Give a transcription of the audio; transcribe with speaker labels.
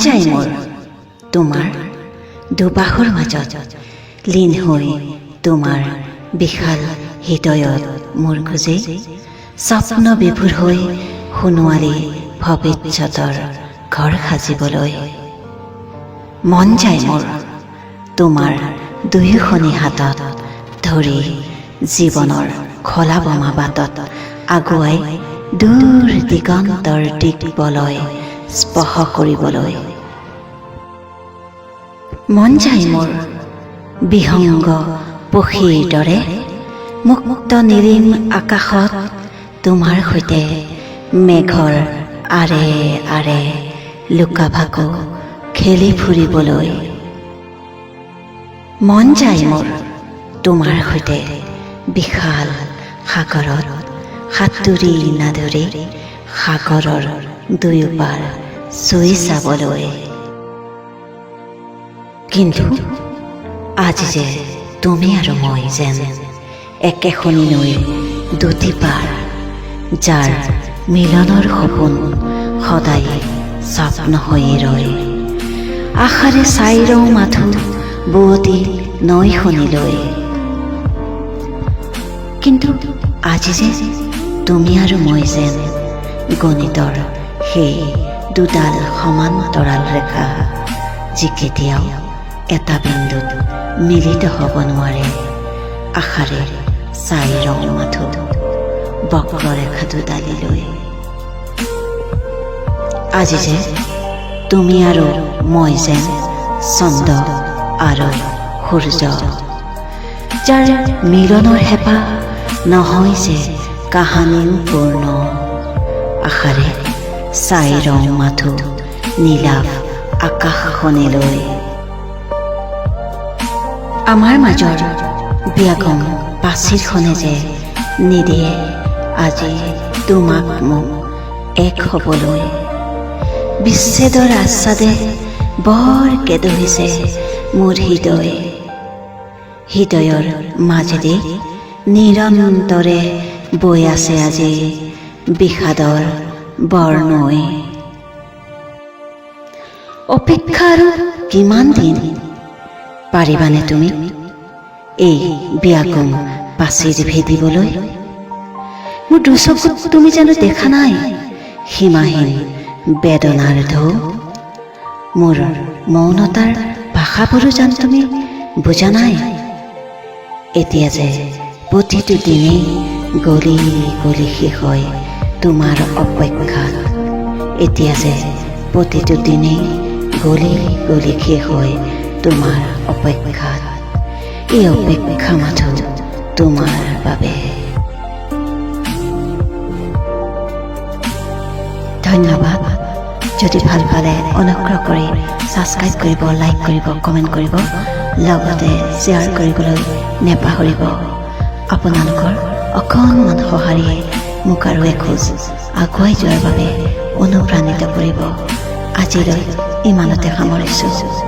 Speaker 1: যায় মোৰ তোমাৰ দুবাহুৰ মাজত লীন হৈ তোমাৰ বিশাল হৃদয়ত মোৰ খুজি স্বপ্ন বিভোৰ হৈ সোণোৱালী ভৱিষ্যতৰ ঘৰ সাজিবলৈ। মন যায় মোৰ তোমাৰ দুয়োখনি হাতত ধৰি জীৱনৰ খলা বমা বাটত আগুৱাই দূৰ দিগন্তৰ দিগবলয় স্পৰ্শ কৰিবলৈ। মন যায় মোৰ বিহংগ পক্ষীৰ দৰে মুক্ত নিৰিম আকাশত তোমাৰ সৈতে মেঘৰ আৰে আৰে লুকা ভাকু খেলি ফুৰিবলৈ। মন যায় মোৰ তোমাৰ সৈতে বিশাল সাগৰত সাঁতুৰি নাদুৰি সাগৰৰ দুয়োপাৰ চুই চাবলৈ। কিন্তু আজি যে তুমি আৰু মই যেন একেখনি নৈৰ দুটি পাৰ, যাৰ মিলনৰ সপোন সদায় স্বপ্ন হৈয়ে ৰয়। আশাৰে চাই ৰওঁ মাথো বুৱতী নৈখনিলৈ। কিন্তু আজি যে তুমি আৰু মই যেন গণিতৰ সেই দুডাল সমান্তৰাল ৰেখা, যি কেতিয়াও এটা বিন্দুত মিলিত হ'ব নোৱাৰে। আশাৰে চাই ৰওঁ মাথো বক্ৰৰেখা দুডালিলৈ। আজি যে তুমি আৰু মই যেন চন্দ্ৰ আৰু সূৰ্য, যাৰ মিলনৰ হেঁপাহ নহয় যে কাহানিও পূৰ্ণ। আশাৰে চাই ৰওঁ মাথো নীলাভ আকাশখনিলৈ। আমাৰ মাজৰ বিয়াগম পাচিৰখনে যে নিদিয়ে আজি তোমাক মোক এক হ'বলৈ। বিচ্ছেদৰ আস্বাদে বৰ কেদহিছে মোৰ হৃদয়। হৃদয়ৰ মাজেদি নিৰন্তৰে বৈ আছে আজি বিষাদৰ বৰ্ণই। অপেক্ষা আৰু কিমান দিন? পাৰিবানে তুমি এই বিয়াগম পাচিৰ ভেদিবলৈ? মোৰ দুচকুত তুমি জানো দেখা নাই সীমাহীন বেদনাৰ ঢৌ? মোৰ মৌনতাৰ ভাষাবোৰো জানো তুমি বুজা নাই? এতিয়া যে প্ৰতিটো দিনেই গলি গলি শেষ হয় তোমাৰ অপেক্ষাত। এতিয়া যে প্ৰতিটো দিনেই গলি গলি শেষ হয় তোমাৰ অপেক্ষাত। এই অপেক্ষা মাথো তোমাৰ বাবে। ধন্যবাদ। যদি ভাল পালে অনুগ্ৰহ কৰি ছাবস্ক্ৰাইব কৰিব, লাইক কৰিব, কমেণ্ট কৰিব, লগতে শ্বেয়াৰ কৰিবলৈ নেপাহৰিব। আপোনালোকৰ অকণমান সঁহাৰিয়ে মোক আৰু এখোজ আগুৱাই যোৱাৰ বাবে অনুপ্ৰাণিত কৰিব। আজিলৈ ইমানতে সামৰিছোঁ।